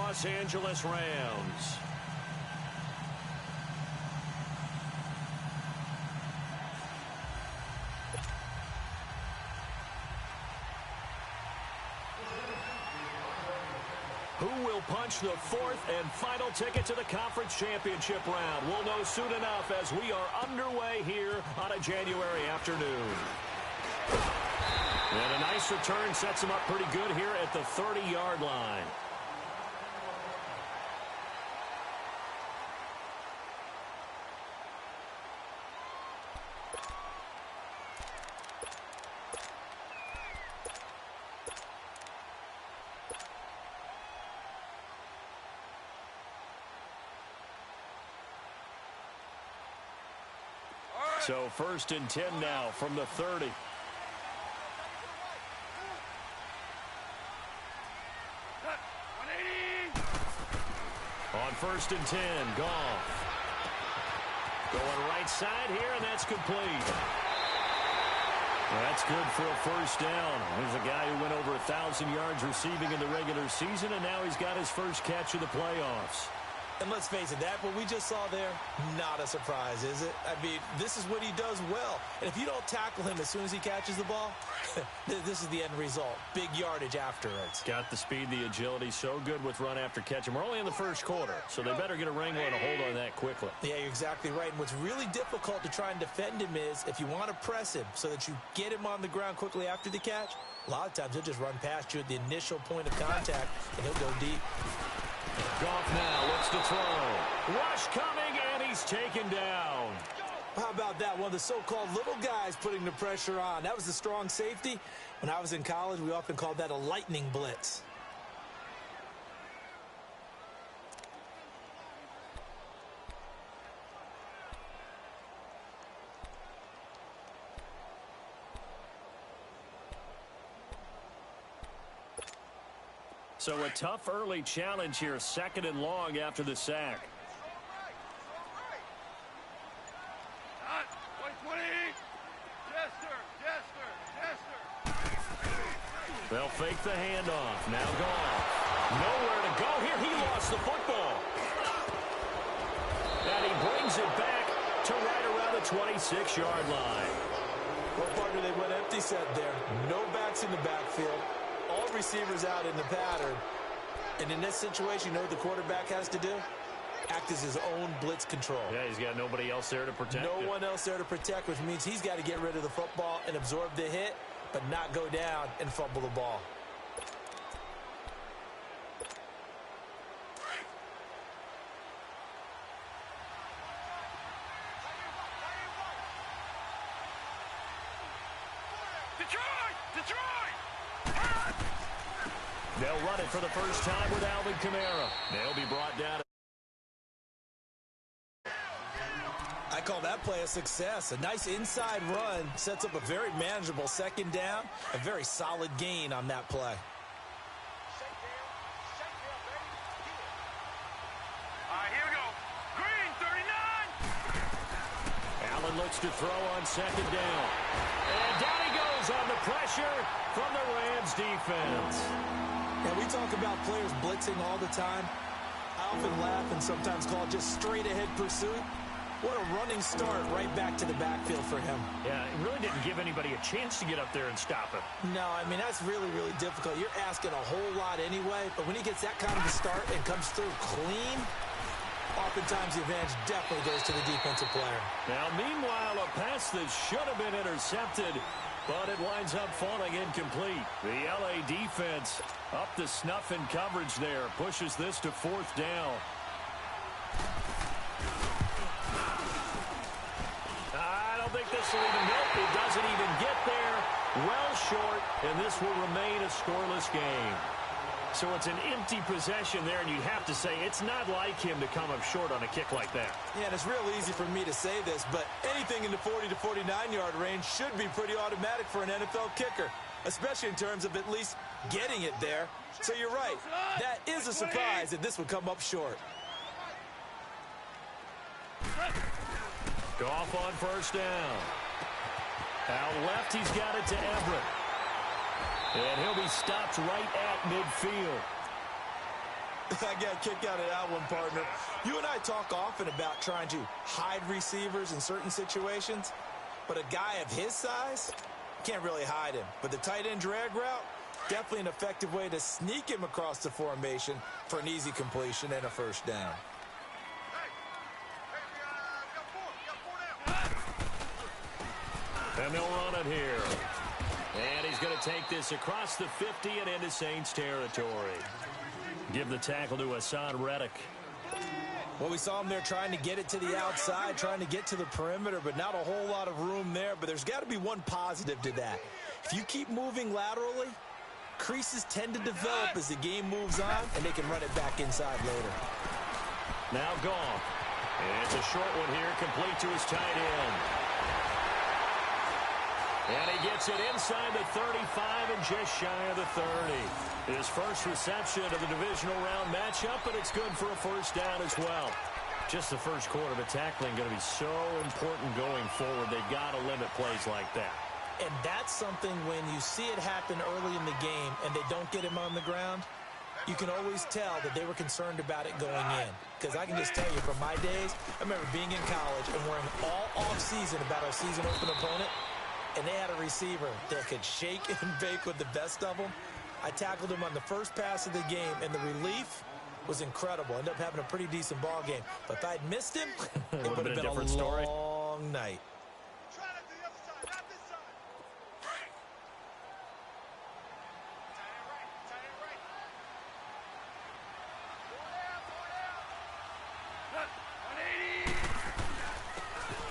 Los Angeles Rams. Who will punch the fourth and final ticket to the conference championship round? We'll know soon enough as we are underway here on a January afternoon. And a nice return sets him up pretty good here at the 30-yard line. So 1st and 10 now from the 30. On 1st and 10, Goff. Going right side here, and that's complete. That's good for a first down. He's a guy who went over 1,000 yards receiving in the regular season, and now he's got his first catch of the playoffs. And let's face it, that what we just saw there, not a surprise, is it? I mean, this is what he does well. And if you don't tackle him as soon as he catches the ball, this is the end result. Big yardage afterwards. Got the speed, the agility, so good with run after catch. And we're only in the first quarter, so they better get a wrangle and a hold on that quickly. Yeah, you're exactly right. And what's really difficult to try and defend him is if you want to press him so that you get him on the ground quickly after the catch, a lot of times he'll just run past you at the initial point of contact, and he'll go deep. Goff now looks to throw. Rush coming, and he's taken down. How about that? One of the so-called little guys putting the pressure on. That was the strong safety. When I was in college, we often called that a lightning blitz. So a tough early challenge here, 2nd and long after the sack. They'll fake the handoff. Now Goff. Nowhere to go here. He lost the football. And he brings it back to right around the 26-yard line. Well, partner, they went empty set there. No backs in the backfield. All receivers out in the pattern. And in this situation, you know what the quarterback has to do? Act as his own blitz control. Yeah, he's got nobody else there to protect No one else there to protect, which means he's got to get rid of the football and absorb the hit, but not go down and fumble the ball. They'll run it for the first time with Alvin Kamara. They'll be brought down. I call that play a success. A nice inside run sets up a very manageable 2nd down. A very solid gain on that play. Here we go. Green, 39. Allen looks to throw on 2nd down. And down he goes on the pressure from the Rams defense. And we talk about players blitzing all the time. I often laugh and sometimes call it just straight-ahead pursuit. What a running start right back to the backfield for him. Yeah, it really didn't give anybody a chance to get up there and stop him. No, I mean, that's really, really difficult. You're asking a whole lot anyway, but when he gets that kind of a start and comes through clean, oftentimes the advantage definitely goes to the defensive player. Now, meanwhile, a pass that should have been intercepted, but it winds up falling incomplete. The LA defense up to snuff in coverage there. Pushes this to 4th down. I don't think this will even hit. It doesn't even get there. Well short, and this will remain a scoreless game. So it's an empty possession there, and you have to say it's not like him to come up short on a kick like that. Yeah, and it's real easy for me to say this, but anything in the 40 to 49-yard range should be pretty automatic for an NFL kicker, especially in terms of at least getting it there. So you're right. That is a surprise that this would come up short. Goff on 1st down. Out left, he's got it to Everett. And he'll be stopped right at midfield. I got a kick out of that one, partner. You and I talk often about trying to hide receivers in certain situations, but a guy of his size can't really hide him. But the tight end drag route, definitely an effective way to sneak him across the formation for an easy completion and a first down. And they'll run it here. And he's going to take this across the 50 and into Saints territory. Give the tackle to Hassan Reddick. Well, we saw him there trying to get it to the outside, trying to get to the perimeter, but not a whole lot of room there. But there's got to be one positive to that. If you keep moving laterally, creases tend to develop as the game moves on, and they can run it back inside later. Now gone. And it's a short one here, complete to his tight end. And he gets it inside the 35 and just shy of the 30. His first reception of the divisional round matchup, but it's good for a first down as well. Just the first quarter, but tackling going to be so important going forward. They've got to limit plays like that. And that's something when you see it happen early in the game and they don't get him on the ground, you can always tell that they were concerned about it going in. Because I can just tell you from my days, I remember being in college and worrying all off-season about our season open opponent, and they had a receiver that could shake and bake with the best of them. I tackled him on the first pass of the game, and the relief was incredible. Ended up having a pretty decent ball game. But if I'd missed him, it would have been a long night.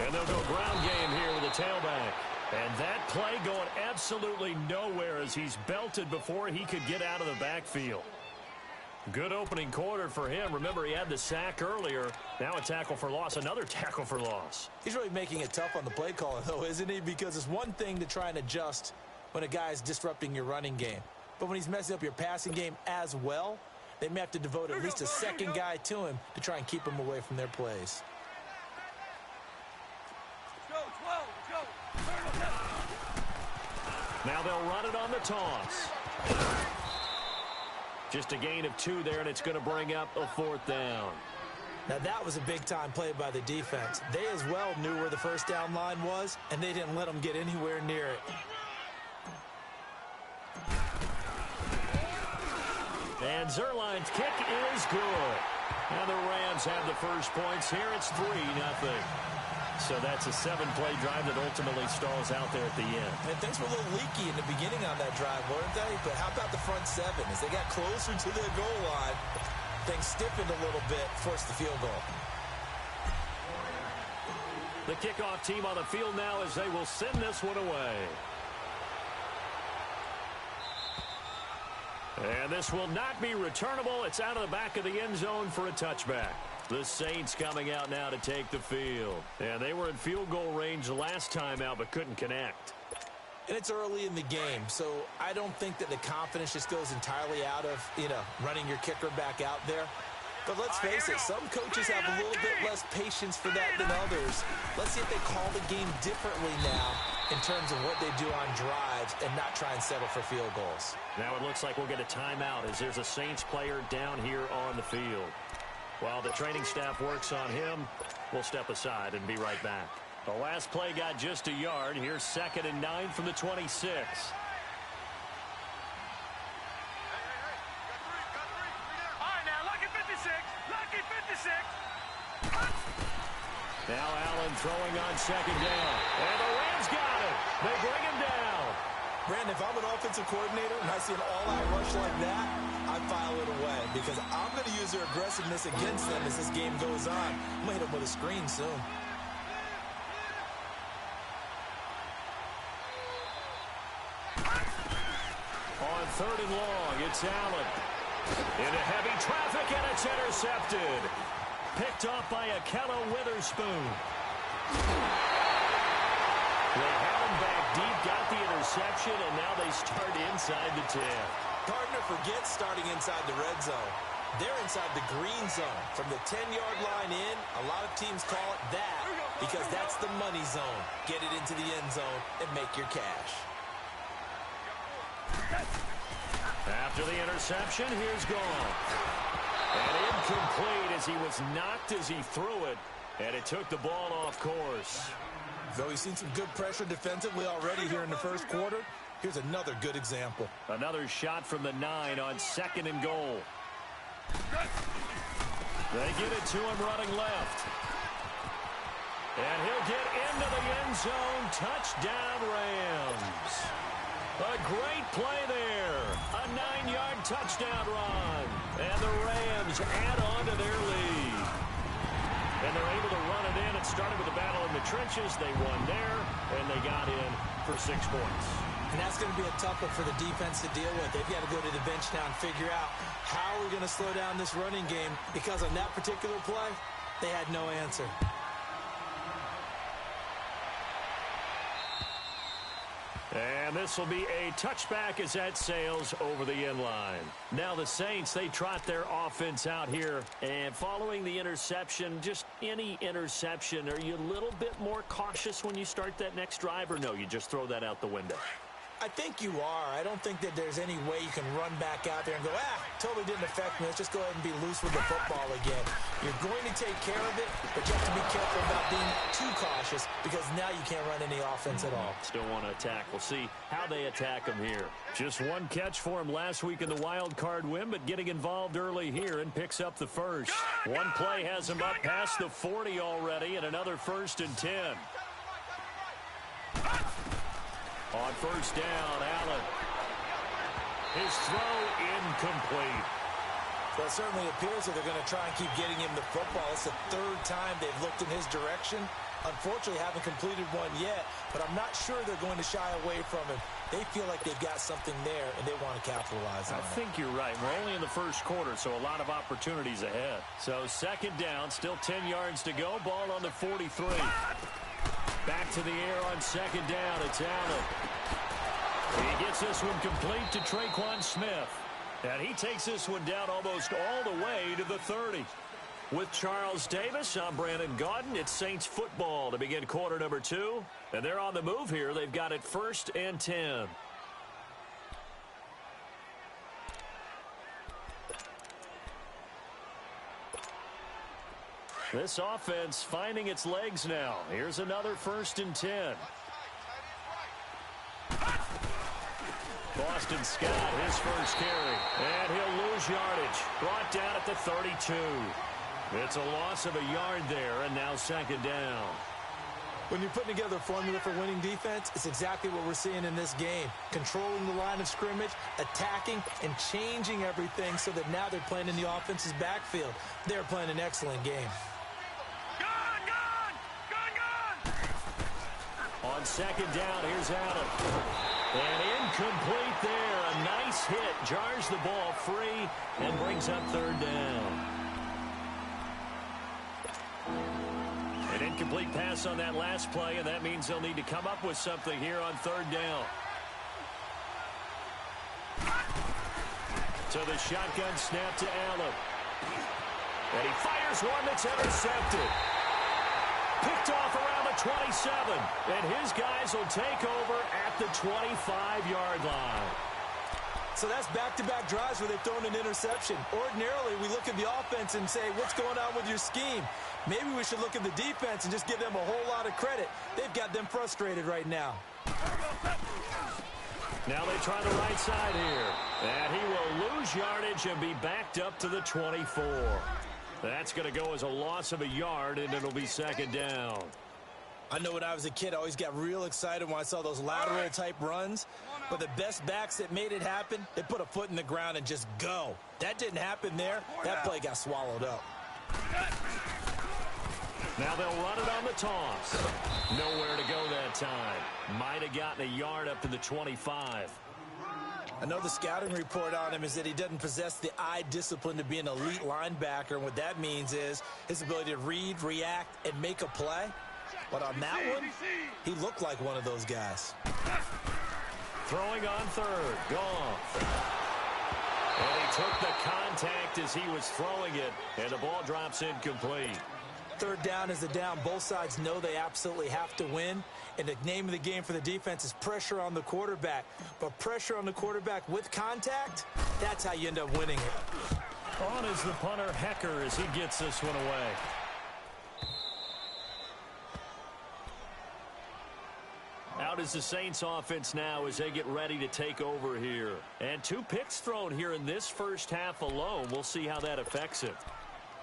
And they'll go ground game here with a tailback. And that play going absolutely nowhere as he's belted before he could get out of the backfield. Good opening quarter for him. Remember, he had the sack earlier. Now a tackle for loss, another tackle for loss. He's really making it tough on the play caller, though, isn't he? Because it's one thing to try and adjust when a guy is disrupting your running game. But when he's messing up your passing game as well, they may have to devote at least a second guy to him to try and keep him away from their plays. Now they'll run it on the toss. Just a gain of 2 there, and it's going to bring up a 4th down. Now that was a big-time play by the defense. They as well knew where the first down line was, and they didn't let them get anywhere near it. And Zerline's kick is good. And the Rams have the first points here. It's 3-0. So that's a 7-play drive that ultimately stalls out there at the end. And things were a little leaky in the beginning on that drive, weren't they? But how about the front 7? As they got closer to the goal line, things stiffened a little bit, forced the field goal. The kickoff team on the field now as they will send this one away. And this will not be returnable. It's out of the back of the end zone for a touchback. The Saints coming out now to take the field. And they were in field goal range the last time out, but couldn't connect. And it's early in the game, so I don't think that the confidence just goes entirely out of, running your kicker back out there. But let's face it, some coaches have a little bit less patience for that than others. Let's see if they call the game differently now in terms of what they do on drives and not try and settle for field goals. Now it looks like we'll get a timeout as there's a Saints player down here on the field. While the training staff works on him, we'll step aside and be right back. The last play got just a yard. Here's 2nd and 9 from the 26. All right, now, lucky 56. Lucky 56. Now Allen throwing on 2nd down. And the Rams got it. They bring him down. Brandon, if I'm an offensive coordinator and I see an all-out rush like that, I file it away because I'm going to use their aggressiveness against them as this game goes on. I'm going to hit them with a screen soon. On 3rd and long, it's Allen. Into heavy traffic, and it's intercepted. Picked off by Akello Witherspoon. They had him back deep, got the interception, and now they start inside the 10. Partner, forget starting inside the red zone. They're inside the green zone. From the 10-yard line in, a lot of teams call it that because that's the money zone. Get it into the end zone and make your cash. After the interception, here's Goin. And as he was knocked as he threw it, and it took the ball off course. Though he's seen some good pressure defensively already here in the first quarter, here's another good example. Another shot from the 9 on 2nd and goal. They get it to him running left. And he'll get into the end zone. Touchdown, Rams. A great play there. A 9-yard touchdown run. And the Rams add on to their lead. And they're able to run it in. It started with a battle in the trenches. They won there, and they got in for 6 points. And that's going to be a tough one for the defense to deal with. They've got to go to the bench now and figure out how we're going to slow down this running game, because on that particular play, they had no answer. And this will be a touchback as that sails over the end line. Now the Saints, they trot their offense out here. And following the interception, just any interception, are you a little bit more cautious when you start that next drive, or no, you just throw that out the window? I think you are. I don't think that there's any way you can run back out there and go, totally didn't affect me. Let's just go ahead and be loose with the football again. You're going to take care of it, but you have to be careful about being too cautious, because now you can't run any offense at all. Still want to attack. We'll see how they attack him here. Just one catch for him last week in the wild card win, but getting involved early here and picks up the first. One play has him up past the 40 already, and another 1st and 10. On 1st down, Allen. His throw incomplete. Well, it certainly appears that they're going to try and keep getting him the football. It's the 3rd time they've looked in his direction. Unfortunately, haven't completed one yet, but I'm not sure they're going to shy away from him. They feel like they've got something there, and they want to capitalize on it. I think you're right. We're only in the first quarter, so a lot of opportunities ahead. So 2nd down, still 10 yards to go. Ball on the 43. Back to the air on 2nd down. It's Allen. He gets this one complete to Traquan Smith. And he takes this one down almost all the way to the 30. With Charles Davis, I'm Brandon Gaudin. It's Saints football to begin quarter number 2. And they're on the move here. They've got it 1st and 10. This offense finding its legs now. Here's another 1st and 10. Boston Scott, his first carry. And he'll lose yardage. Brought down at the 32. It's a loss of a yard there, and now 2nd down. When you're putting together a formula for winning defense, it's exactly what we're seeing in this game. Controlling the line of scrimmage, attacking, and changing everything so that now they're playing in the offense's backfield. They're playing an excellent game. On 2nd down, here's Allen. And incomplete there. A nice hit. Jars the ball free and brings up 3rd down. An incomplete pass on that last play, and that means they'll need to come up with something here on 3rd down. To the shotgun snap to Allen. And he fires one that's intercepted. Picked off around the 27, and his guys will take over at the 25-yard line. So that's back-to-back drives where they've thrown an interception. Ordinarily, we look at the offense and say, what's going on with your scheme? Maybe we should look at the defense and just give them a whole lot of credit. They've got them frustrated right now. Now they try the right side here. And he will lose yardage and be backed up to the 24. That's going to go as a loss of a yard, and it'll be 2nd down. I know when I was a kid, I always got real excited when I saw those lateral-type runs. But the best backs that made it happen, they put a foot in the ground and just go. That didn't happen there. That play got swallowed up. Now they'll run it on the toss. Nowhere to go that time. Might have gotten a yard up to the 25. Another scouting report on him is that he doesn't possess the eye discipline to be an elite linebacker. And what that means is his ability to read, react, and make a play. But on that one, he looked like one of those guys. Throwing on 3rd. Goff. And he took the contact as he was throwing it. And the ball drops incomplete. 3rd down is the down. Both sides know they absolutely have to win. And the name of the game for the defense is pressure on the quarterback. But pressure on the quarterback with contact, that's how you end up winning it. On is the punter, Hecker, as he gets this one away. Out is the Saints offense now as they get ready to take over here. And 2 picks thrown here in this first half alone. We'll see how that affects him.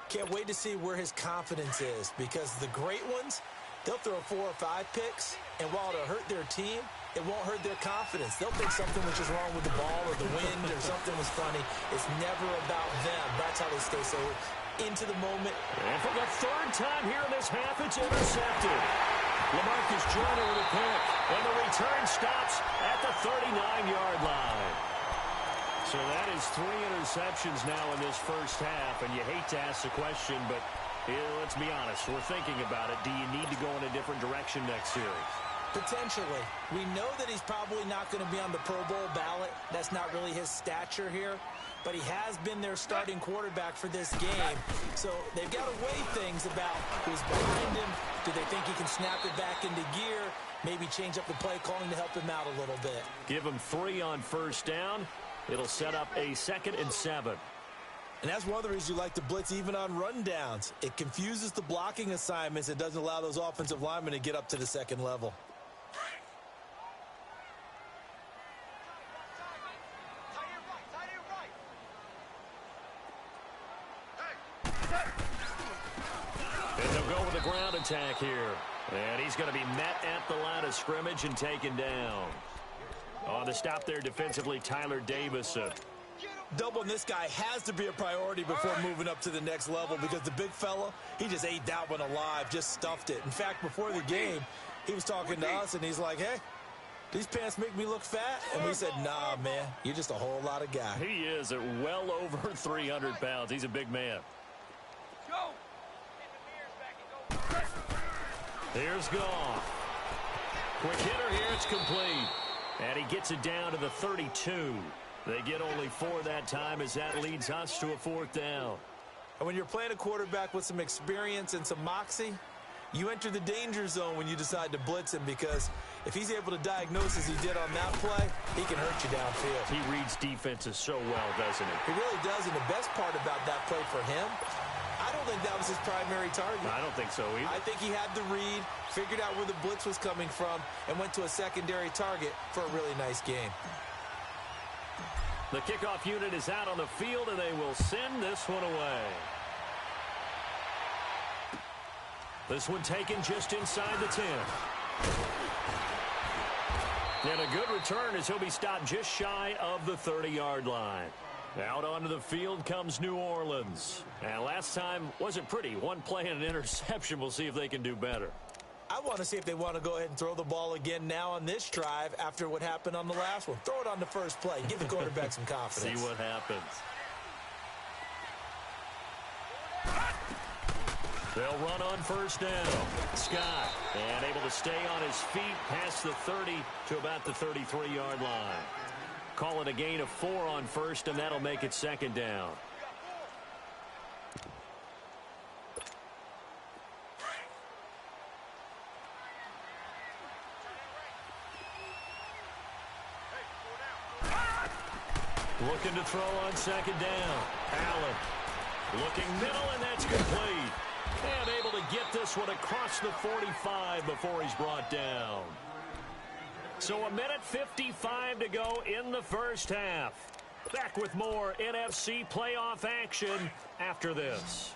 Can't wait to see where his confidence is, because the great ones, they'll throw 4 or 5 picks, and while it'll hurt their team, it won't hurt their confidence. They'll think something was just wrong with the ball or the wind or something was funny. It's never about them. That's how they stay so into the moment. And for the 3rd time here in this half, it's intercepted. LaMarcus Joyner with a pick, and the return stops at the 39-yard line. So that is 3 interceptions now in this first half, and you hate to ask the question, but let's be honest, we're thinking about it. Do you need to go in a different direction next series? Potentially. We know that he's probably not going to be on the Pro Bowl ballot. That's not really his stature here. But he has been their starting quarterback for this game. So they've got to weigh things about who's behind him. Do they think he can snap it back into gear? Maybe change up the play calling to help him out a little bit. Give him 3 on first down. It'll set up a 2nd and 7. And that's one of the reasons you like to blitz even on rundowns. It confuses the blocking assignments. It doesn't allow those offensive linemen to get up to the second level. And they'll go with the ground attack here. And he's going to be met at the line of scrimmage and taken down. On the stop there defensively, Tyler Davison. Doubling this guy has to be a priority before moving up to the next level, because the big fella, he just ate that one alive, just stuffed it. In fact, before the game, he was talking to us, and he's like, hey, these pants make me look fat? And we said, nah, man, you're just a whole lot of guy. He is at well over 300 pounds. He's a big man. Here's Goff. Quick hitter here, it's complete. And he gets it down to the 32. They get only 4 that time as that leads us to a 4th down. And when you're playing a quarterback with some experience and some moxie, you enter the danger zone when you decide to blitz him, because if he's able to diagnose as he did on that play, he can hurt you downfield. He reads defenses so well, doesn't he? He really does, and the best part about that play for him, I don't think that was his primary target. I don't think so either. I think he had the read, figured out where the blitz was coming from, and went to a secondary target for a really nice game. The kickoff unit is out on the field, and they will send this one away. This one taken just inside the 10. And a good return as he'll be stopped just shy of the 30-yard line. Out onto the field comes New Orleans. And last time wasn't pretty. One play and an interception. We'll see if they can do better. I want to see if they want to go ahead and throw the ball again now on this drive after what happened on the last one. Throw it on the first play. Give the quarterback some confidence. See what happens. They'll run on first down. Scott, and able to stay on his feet past the 30 to about the 33-yard line. Call it a gain of 4 on first, and that'll make it 2nd down. Looking to throw on 2nd down. Allen looking middle, and that's complete. And able to get this one across the 45 before he's brought down. So 1:55 to go in the first half. Back with more NFC playoff action after this.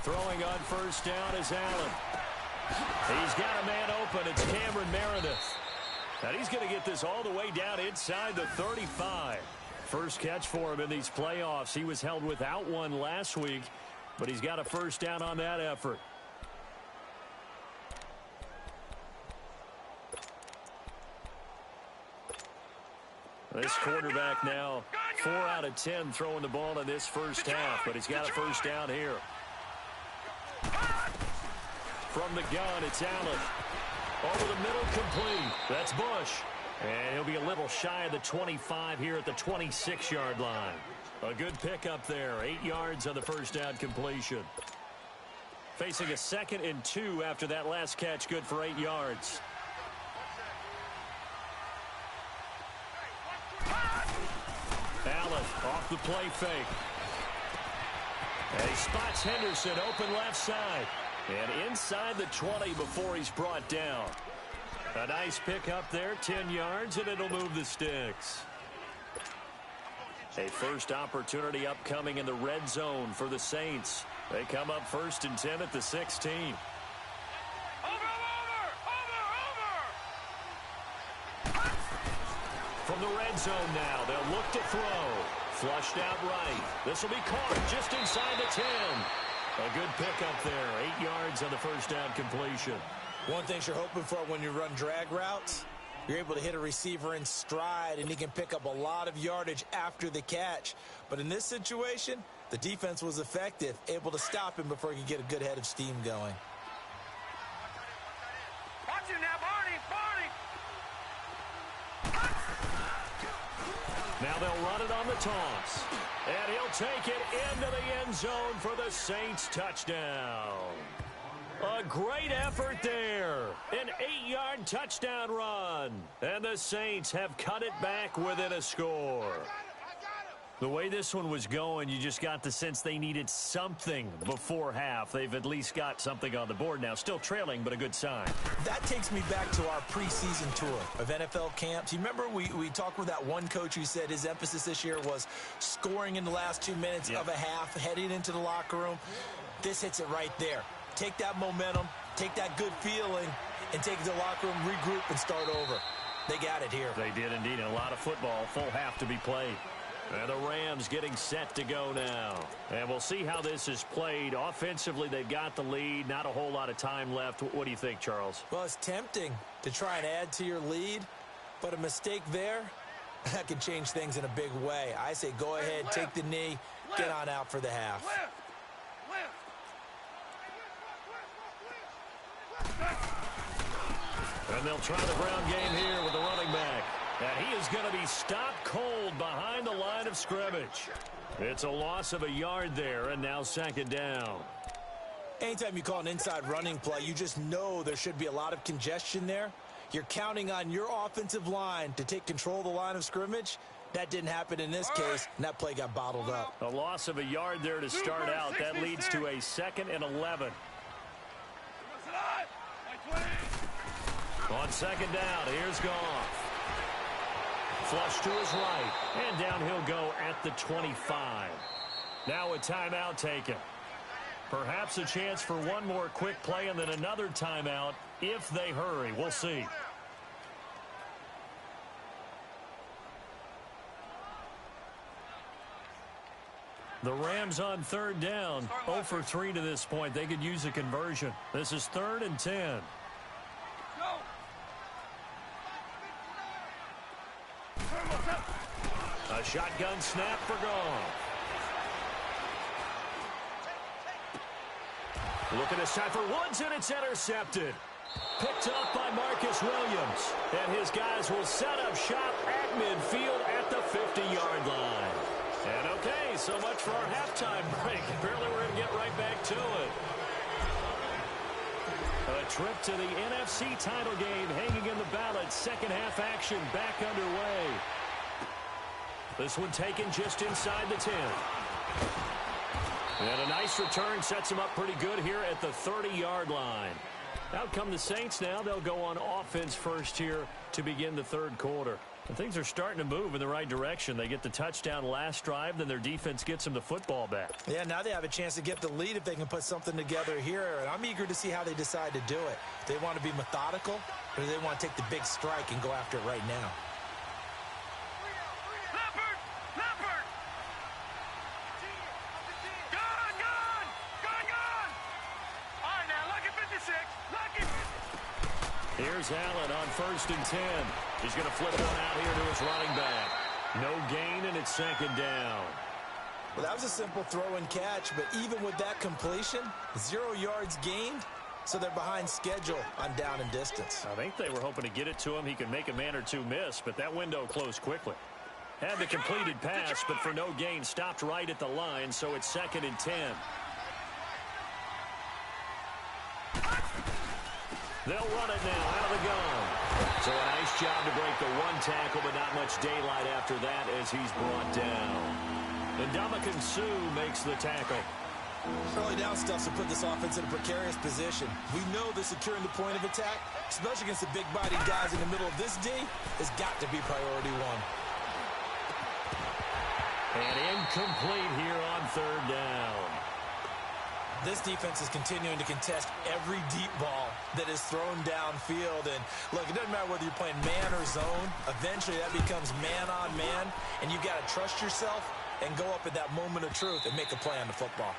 Throwing on first down is Allen. He's got a man open. It's Cameron Meredith. And he's going to get this all the way down inside the 35. First catch for him in these playoffs. He was held without one last week, but he's got a first down on that effort. This quarterback now 4 out of 10 throwing the ball in this first half, but he's got a first down here. From the gun, it's Allen. Over the middle, complete. That's Bush. And he'll be a little shy of the 25 here at the 26-yard line. A good pickup there. 8 yards on the first down completion. Facing a 2nd and 2 after that last catch, good for 8 yards. Off the play fake. And he spots Henderson open left side. And inside the 20 before he's brought down. A nice pick up there, 10 yards, and it'll move the sticks. A first opportunity upcoming in the red zone for the Saints. They come up 1st and 10 at the 16. From the red zone now, they'll look to throw. Flushed out right. This will be caught just inside the 10. A good pick up there. 8 yards on the first down completion. One thing you're hoping for when you run drag routes, you're able to hit a receiver in stride, and he can pick up a lot of yardage after the catch. But in this situation, the defense was effective, able to stop him before he could get a good head of steam going. Watch him now, Barney! Now they'll run it on the toss. And he'll take it into the end zone for the Saints touchdown. A great effort there. An 8-yard touchdown run. And the Saints have cut it back within a score. The way this one was going, you just got the sense they needed something before half. They've at least got something on the board now. Still trailing, but a good sign. That takes me back to our preseason tour of NFL camps. You remember we talked with that one coach who said his emphasis this year was scoring in the last 2 minutes of a half, heading into the locker room. This hits it right there. Take that momentum, take that good feeling, and take it to the locker room, regroup, and start over. They got it here. They did indeed. A lot of football, full half to be played. And the Rams getting set to go now. And we'll see how this is played. Offensively, they've got the lead. Not a whole lot of time left. What do you think, Charles? Well, it's tempting to try and add to your lead, but a mistake there, that can change things in a big way. I say go ahead, take the knee, get on out for the half. And they'll try the ground game here with the running back. And he is going to be stopped cold behind the line of scrimmage. It's a loss of a yard there, and now 2nd down. Anytime you call an inside running play, you just know there should be a lot of congestion there. You're counting on your offensive line to take control of the line of scrimmage. That didn't happen in this case, and that play got bottled up. A loss of a yard there to start out. That leads to a 2nd and 11. On 2nd down, here's Goff. Flush to his right, and down he'll go at the 25. Now a timeout taken. Perhaps a chance for one more quick play and then another timeout if they hurry. We'll see. The Rams on 3rd down, 0 for 3 to this point. They could use a conversion. This is 3rd and 10. A shotgun snap for Goff. Looking this time for Woods, and it's intercepted. Picked up by Marcus Williams. And his guys will set up shop at midfield at the 50-yard line. And okay, so much for our halftime break. Apparently we're going to get right back to it. A trip to the NFC title game hanging in the balance. 2nd half action back underway. This one taken just inside the 10. And a nice return sets him up pretty good here at the 30-yard line. Out come the Saints now. They'll go on offense first here to begin the 3rd quarter. And things are starting to move in the right direction. They get the touchdown last drive, then their defense gets them the football back. Yeah, now they have a chance to get the lead if they can put something together here. And I'm eager to see how they decide to do it. Do they want to be methodical, or do they want to take the big strike and go after it right now? Here's Allen on 1st and 10. He's going to flip one out here to his running back. No gain, and it's 2nd down. Well, that was a simple throw and catch, but even with that completion, 0 yards gained, so they're behind schedule on down and distance. I think they were hoping to get it to him. He could make a man or two miss, but that window closed quickly. Had the completed pass, but for no gain, stopped right at the line, so it's 2nd and 10. They'll run it now out of the gun. So a nice job to break the one tackle, but not much daylight after that as he's brought down. And Ndamukong Suh makes the tackle. Early down stuff to put this offense in a precarious position. We know that securing the point of attack, especially against the big-bodied guys in the middle of this D, has got to be priority one. And incomplete here on third down. This defense is continuing to contest every deep ball that is thrown downfield. And, look, it doesn't matter whether you're playing man or zone. Eventually, that becomes man-on-man, and you've got to trust yourself and go up at that moment of truth and make a play on the football.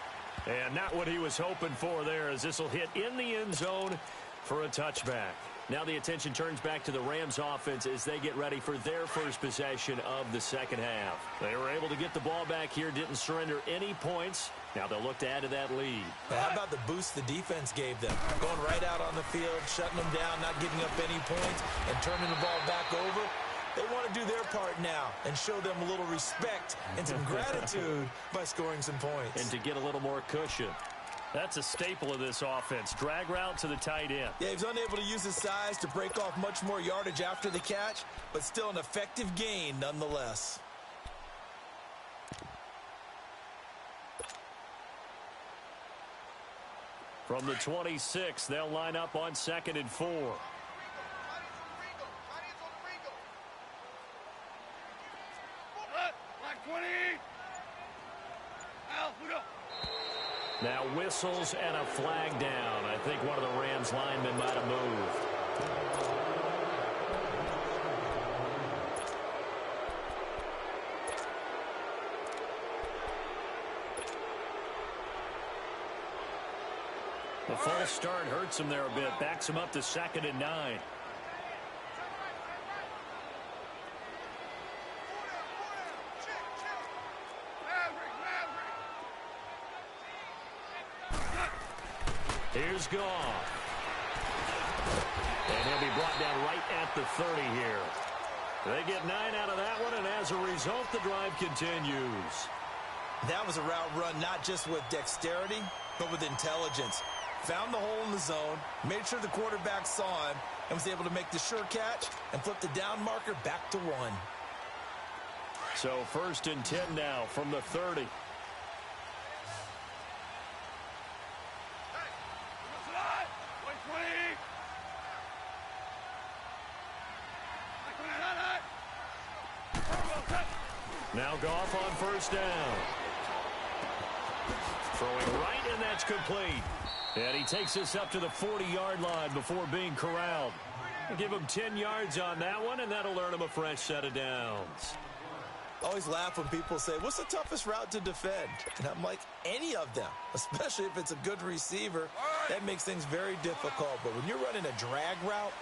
And not what he was hoping for there, as this will hit in the end zone for a touchback. Now the attention turns back to the Rams offense as they get ready for their first possession of the second half. They were able to get the ball back here, didn't surrender any points. Now they'll look to add to that lead. How about the boost the defense gave them? Going right out on the field, shutting them down, not giving up any points, and turning the ball back over. They want to do their part now and show them a little respect and some gratitude by scoring some points. And to get a little more cushion. That's a staple of this offense. Drag route to the tight end. Yeah, he was unable to use his size to break off much more yardage after the catch, but still an effective gain nonetheless. From the 26, they'll line up on 2nd and 4. Now whistles and a flag down. I think one of the Rams linemen might have moved. The false start hurts him there a bit. Backs him up to 2nd and 9. Here's Goff. And he'll be brought down right at the 30 here. They get 9 out of that one, and as a result, the drive continues. That was a route run not just with dexterity, but with intelligence. Found the hole in the zone, made sure the quarterback saw him, and was able to make the sure catch and flip the down marker back to 1. So 1st and 10 now from the 30. Now Goff on 1st down. Throwing right, and that's complete. And he takes this up to the 40-yard line before being corralled. Give him 10 yards on that one, and that'll earn him a fresh set of downs. I always laugh when people say, what's the toughest route to defend? And I'm like, any of them, especially if it's a good receiver. That makes things very difficult. But when you're running a drag route,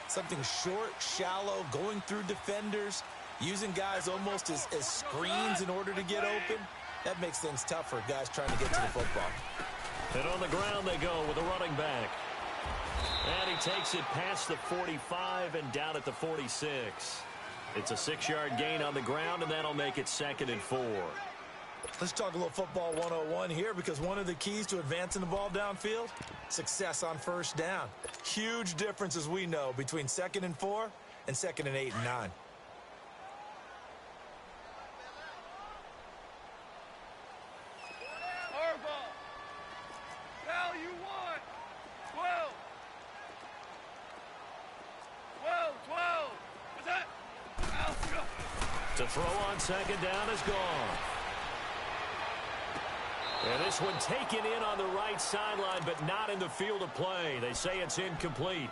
something short, shallow, going through defenders, using guys almost as screens in order to get open, that makes things tough for guys trying to get to the football. And on the ground they go with a running back. And he takes it past the 45 and down at the 46. It's a 6-yard gain on the ground, and that'll make it 2nd and 4. Let's talk a little football 101 here, because one of the keys to advancing the ball downfield, success on 1st down. Huge difference, as we know, between 2nd and 4 and 2nd and 8 and 9. To throw on 2nd down is gone. And this one taken in on the right sideline, but not in the field of play. They say it's incomplete.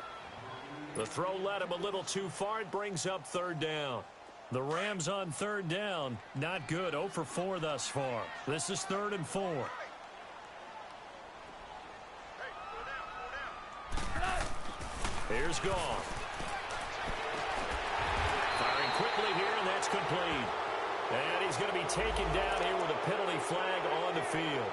The throw led him a little too far. It brings up 3rd down. The Rams on 3rd down, not good. 0 for 4 thus far. This is 3rd and 4. Here's Goff. Firing quickly here, and that's complete. And he's going to be taken down here with a penalty flag on the field.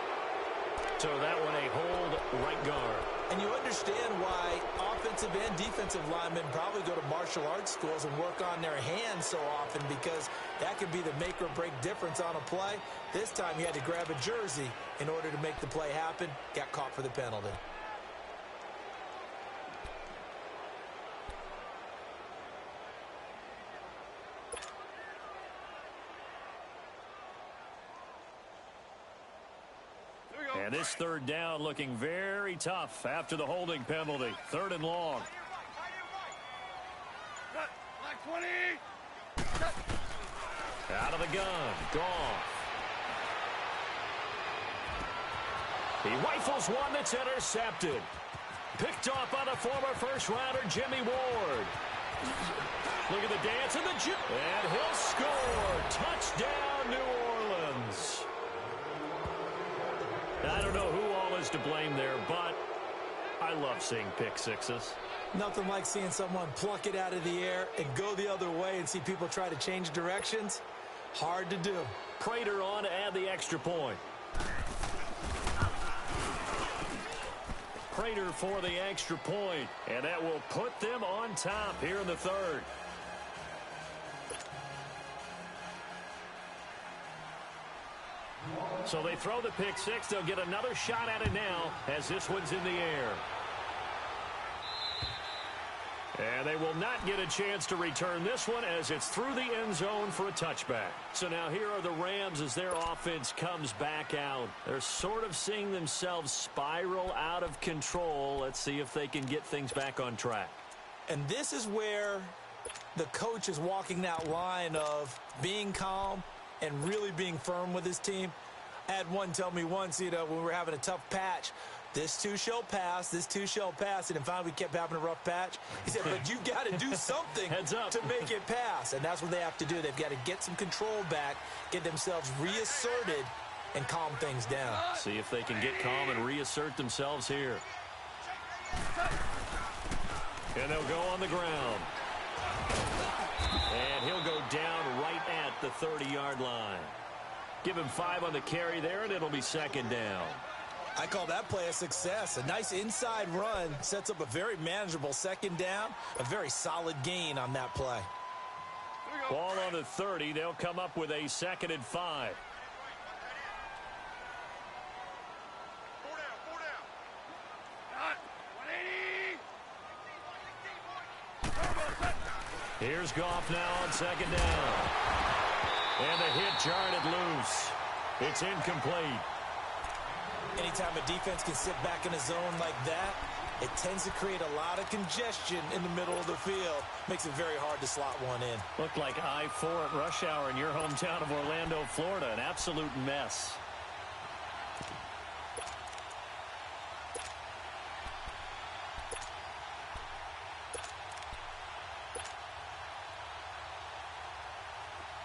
So that one a hold right guard. And you understand why offensive and defensive linemen probably go to martial arts schools and work on their hands so often, because that could be the make or break difference on a play. This time he had to grab a jersey in order to make the play happen. Got caught for the penalty. And this third down looking very tough after the holding penalty. 3rd and long. Like 20. Out of the gun. Goff. He rifles one that's intercepted. Picked off by the former first-rounder Jimmy Ward. Look at the dance and the jump. And he'll score. Touchdown, New Orleans. I don't know who all is to blame there, but I love seeing pick sixes. Nothing like seeing someone pluck it out of the air and go the other way and see people try to change directions. Hard to do. Prater on to add the extra point. Prater for the extra point, and that will put them on top here in the 3rd. So they throw the pick six. They'll get another shot at it now as this one's in the air. And they will not get a chance to return this one as it's through the end zone for a touchback. So now here are the Rams as their offense comes back out. They're sort of seeing themselves spiral out of control. Let's see if they can get things back on track. And this is where the coach is walking that line of being calm and really being firm with his team. I had one tell me once, when we were having a tough patch, this too shall pass, this too shall pass, and finally we kept having a rough patch. He said, but you got to do something to make it pass, and that's what they have to do. They've got to get some control back, get themselves reasserted, and calm things down. See if they can get calm and reassert themselves here. And they'll go on the ground. And he'll go down right at the 30-yard line. Give him 5 on the carry there, and it'll be 2nd down. I call that play a success. A nice inside run sets up a very manageable 2nd down, a very solid gain on that play. Ball on the 30. They'll come up with a 2nd and 5. Here's Goff now on 2nd down. And the hit jarred it loose. It's incomplete. Anytime a defense can sit back in a zone like that, it tends to create a lot of congestion in the middle of the field. Makes it very hard to slot one in. Looked like I-4 at rush hour in your hometown of Orlando, Florida. An absolute mess.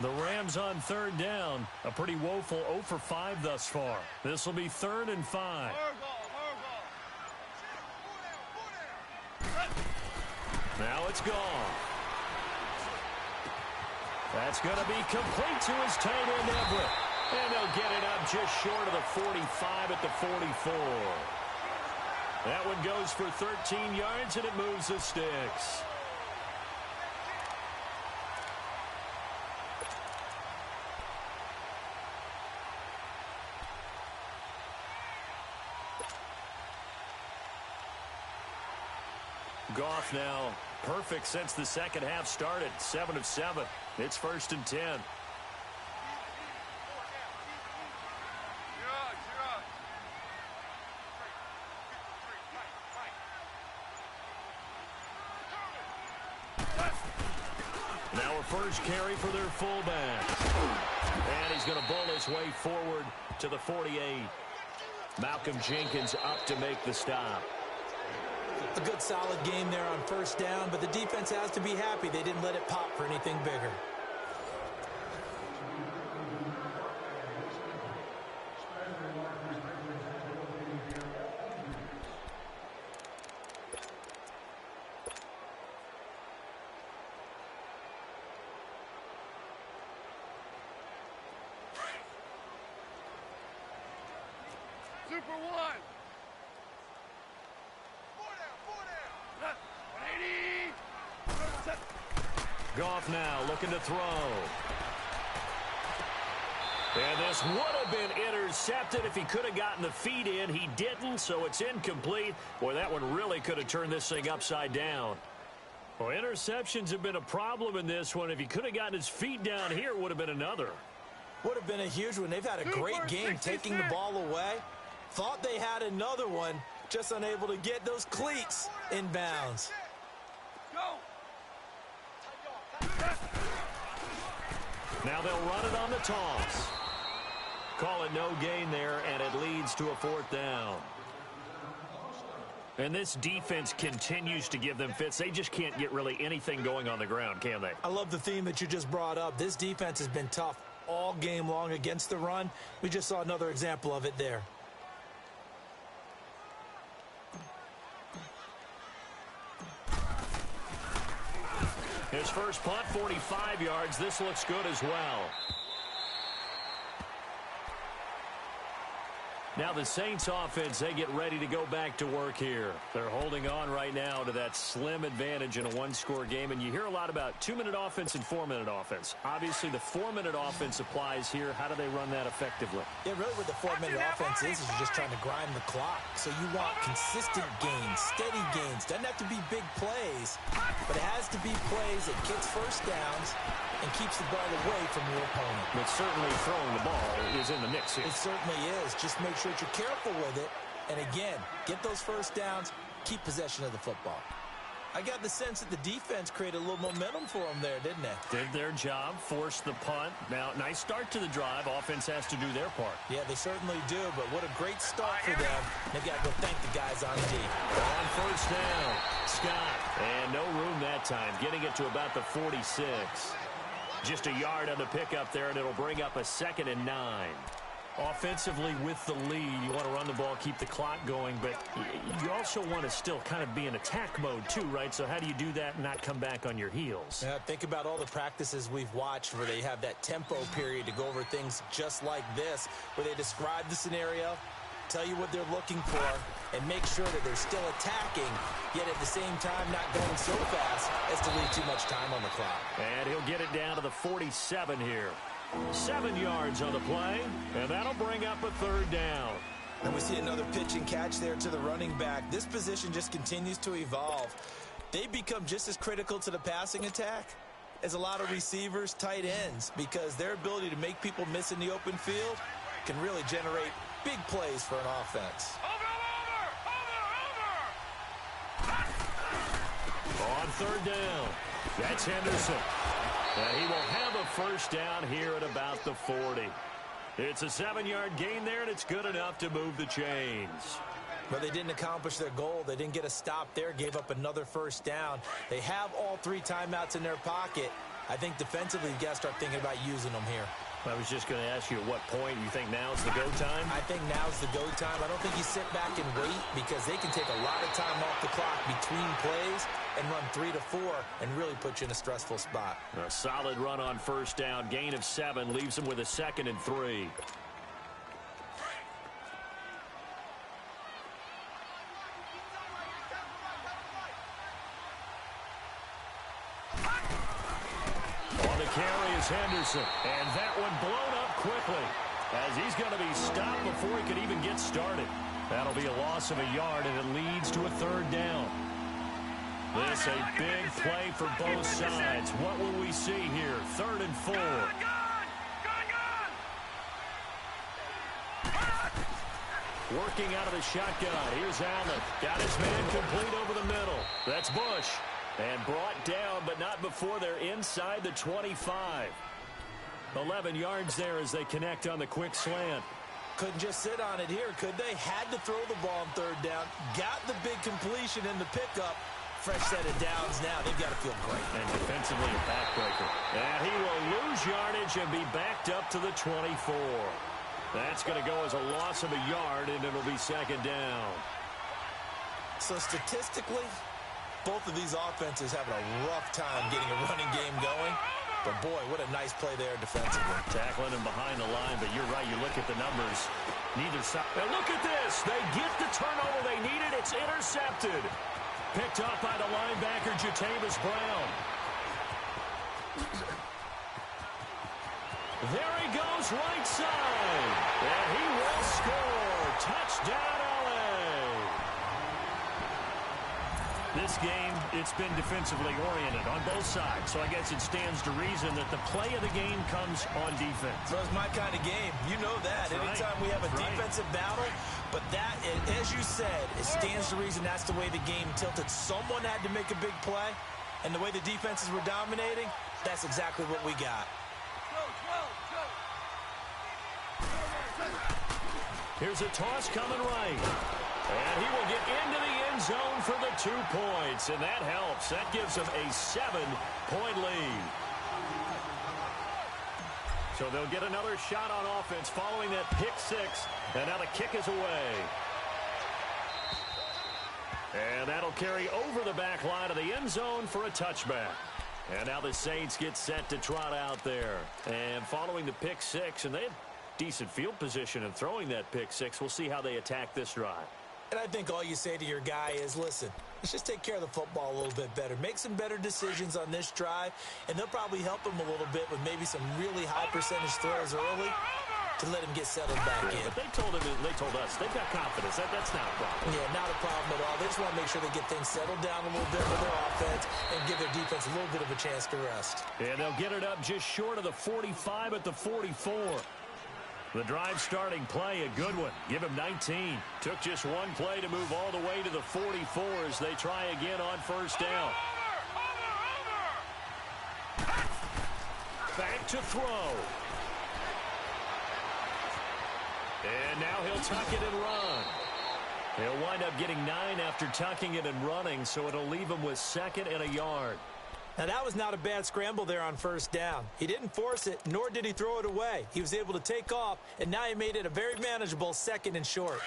The Rams on 3rd down. A pretty woeful 0 for 5 thus far. This will be 3rd and 5. Now it's gone. That's going to be complete to his tight end, Everett. And they'll get it up just short of the 45 at the 44. That one goes for 13 yards, and it moves the sticks. Goff now perfect since the 2nd half started. 7 of 7. It's 1st and 10. Now a first carry for their fullback. And he's going to bull his way forward to the 48. Malcolm Jenkins up to make the stop. A good solid game there on 1st down, but the defense has to be happy they didn't let it pop for anything bigger. Super one. Goff now looking to throw. And this would have been intercepted if he could have gotten the feet in. He didn't, so it's incomplete. Boy, that one really could have turned this thing upside down. Well, interceptions have been a problem in this one. If he could have gotten his feet down here, it would have been another. Would have been a huge one. They've had a great game taking the ball away. Thought they had another one, just unable to get those cleats in bounds. Now they'll run it on the toss. Call it no gain there, and it leads to a 4th down. And this defense continues to give them fits. They just can't get really anything going on the ground, can they? I love the theme that you just brought up. This defense has been tough all game long against the run. We just saw another example of it there. His first punt, 45 yards. This looks good as well. Now the Saints offense, they get ready to go back to work here. They're holding on right now to that slim advantage in a one-score game. And you hear a lot about 2-minute offense and 4-minute offense. Obviously, the 4-minute offense applies here. How do they run that effectively? Yeah, really what the 4-minute offense is you're just trying to grind the clock. So you want consistent gains, steady gains. Doesn't have to be big plays, but it has to be plays that gets first downs and keeps the ball away from your opponent. But certainly throwing the ball is in the mix here. It certainly is. Just make sure that you're careful with it. And again, get those first downs, keep possession of the football. I got the sense that the defense created a little momentum for them there, didn't they? Did their job, forced the punt. Now, nice start to the drive. Offense has to do their part. Yeah, they certainly do, but what a great start for them. They've got to go thank the guys on D. On first down, Scott. And no room that time, getting it to about the 46. Just a yard on the pickup there, and it'll bring up a 2nd and 9. Offensively with the lead, you want to run the ball, keep the clock going, but you also want to still kind of be in attack mode too, right? So how do you do that and not come back on your heels? Yeah, think about all the practices we've watched where they have that tempo period to go over things just like this, where they describe the scenario, tell you what they're looking for, and make sure that they're still attacking, yet at the same time not going so fast as to leave too much time on the clock. And he'll get it down to the 47 here. 7 yards on the play, and that'll bring up a 3rd down. And we see another pitch and catch there to the running back. This position just continues to evolve. They become just as critical to the passing attack as a lot of receivers, tight ends, because their ability to make people miss in the open field can really generate big plays for an offense. On 3rd down, that's Henderson. And he will have a first down here at about the 40. It's a 7-yard gain there, and it's good enough to move the chains. But they didn't accomplish their goal. They didn't get a stop there, gave up another first down. They have all 3 timeouts in their pocket. I think defensively, you've got to start thinking about using them here. I was just going to ask you at what point you think now's the go time? I think now's the go time. I don't think you sit back and wait because they can take a lot of time off the clock between plays and run 3 to 4 and really put you in a stressful spot. A solid run on first down. Gain of 7 leaves them with a 2nd and 3. Carry is Henderson, and that one blown up quickly as he's going to be stopped before he could even get started. That'll be a loss of a yard, and it leads to a 3rd down. This a big play for both sides. What will we see here? 3rd and 4. Working out of the shotgun. Here's Allen. Got his man complete over the middle. That's Bush. And brought down, but not before they're inside the 25. 11 yards there as they connect on the quick slant. Couldn't just sit on it here, could they? Had to throw the ball on 3rd down. Got the big completion in the pickup. Fresh set of downs now. They've got to feel great. And defensively a backbreaker. And he will lose yardage and be backed up to the 24. That's going to go as a loss of a yard, and it'll be 2nd down. So statistically, both of these offenses having a rough time getting a running game going. But, boy, what a nice play there defensively. Tackling him behind the line, but you're right. You look at the numbers. Neither side. And look at this. They get the turnover they needed. It's intercepted. Picked up by the linebacker, Jatavis Brown. There he goes, right side. And he will score. Touchdown, LA. This game, it's been defensively oriented on both sides, so I guess it stands to reason that the play of the game comes on defense. So it's my kind of game. You know that. That's Anytime right. we have a That's defensive battle, but that, as you said, it stands to reason that's the way the game tilted. Someone had to make a big play, and the way the defenses were dominating, that's exactly what we got. Here's a toss coming right. And he will get into the end zone for the 2 points, and that helps. That gives them a 7-point lead. So they'll get another shot on offense following that pick six, and now the kick is away. And that'll carry over the back line of the end zone for a touchback. And now the Saints get set to trot out there. And following the pick six, and they have decent field position in throwing that pick six. We'll see how they attack this drive. And I think all you say to your guy is, listen, let's just take care of the football a little bit better. Make some better decisions on this drive, and they'll probably help him a little bit with maybe some really high percentage throws early to let him get settled back in. But they told us, they've got confidence. That's not a problem. Yeah, not a problem at all. They just want to make sure they get things settled down a little bit with their offense and give their defense a little bit of a chance to rest. And they'll get it up just short of the 45 at the 44. The drive starting play, a good one. Give him 19. Took just one play to move all the way to the 44 as they try again on first down. Back to throw. And now he'll tuck it and run. He'll wind up getting 9 after tucking it and running, so it'll leave him with 2nd and a yard. Now, that was not a bad scramble there on first down. He didn't force it, nor did he throw it away. He was able to take off, and now he made it a very manageable 2nd and short.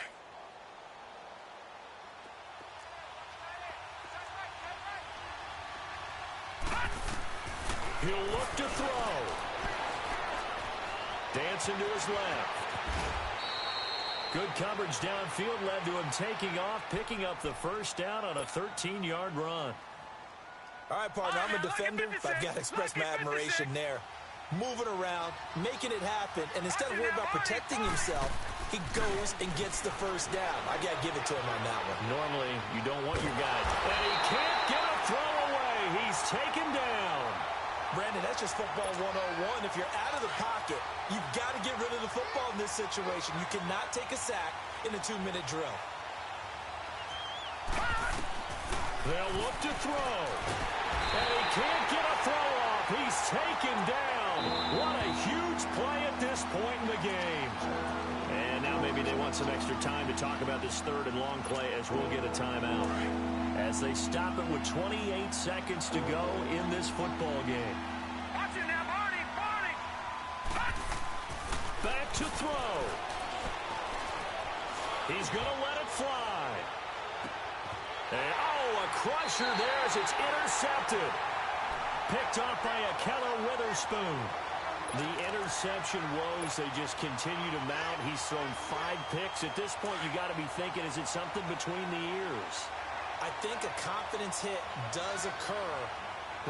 He'll look to throw. Dancing to his left. Good coverage downfield led to him taking off, picking up the first down on a 13-yard run. All right, partner, I'm a defender, but I've got to express my admiration there. Moving around, making it happen, and instead of worrying about protecting himself, he goes and gets the first down. I got to give it to him on that one. Normally, you don't want your guy. And he can't get a throw away. He's taken down. Brandon, that's just football 101. If you're out of the pocket, you've got to get rid of the football in this situation. You cannot take a sack in a 2-minute drill. They'll look to throw. And he can't get a throw off. He's taken down. What a huge play at this point in the game. And now maybe they want some extra time to talk about this 3rd and long play as we'll get a timeout. As they stop it with 28 seconds to go in this football game. Watch it now, Barney! Back to throw. He's going to let it fly. And, a crusher there as it's intercepted. Picked off by a Keller Witherspoon. The interception woes, they just continue to mount. He's thrown 5 picks. At this point, you got to be thinking, is it something between the ears? I think a confidence hit does occur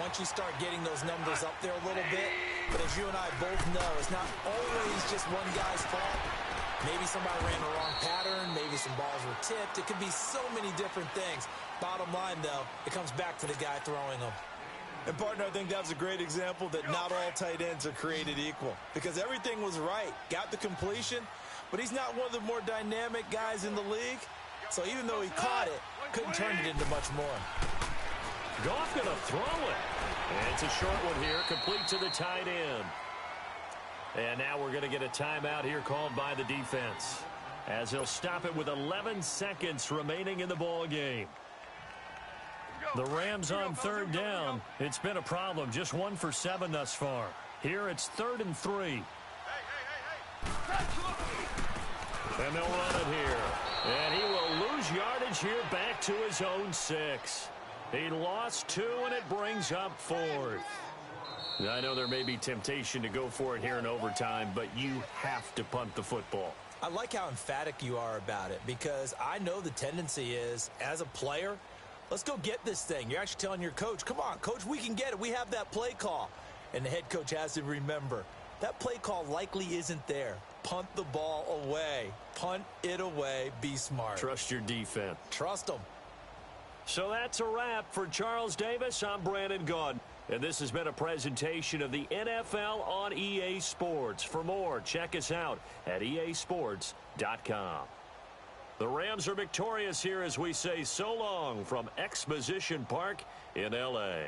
once you start getting those numbers up there a little bit. But as you and I both know, it's not always just one guy's fault. Maybe somebody ran the wrong pattern. Maybe some balls were tipped. It could be so many different things. Bottom line, though, it comes back to the guy throwing them. And, partner, I think that was a great example that not all tight ends are created equal. Because everything was right. Got the completion, but he's not one of the more dynamic guys in the league. So even though he caught it, couldn't turn it into much more. Goff going to throw it. And it's a short one here, complete to the tight end. And now we're going to get a timeout here called by the defense, as he'll stop it with 11 seconds remaining in the ball game. The Rams on 3rd down. It's been a problem. Just 1 for 7 thus far. Here it's 3rd and 3. And they'll run it here. And he will lose yardage here back to his own 6. He lost 2, and it brings up 4th. I know there may be temptation to go for it here in overtime, but you have to punt the football. I like how emphatic you are about it, because I know the tendency is, as a player, let's go get this thing. You're actually telling your coach, come on, coach, we can get it. We have that play call. And the head coach has to remember, that play call likely isn't there. Punt the ball away. Punt it away. Be smart. Trust your defense. Trust them. So that's a wrap for Charles Davis. I'm Brandon Gaudin. And this has been a presentation of the NFL on EA Sports. For more, check us out at easports.com. The Rams are victorious here as we say so long from Exposition Park in L.A.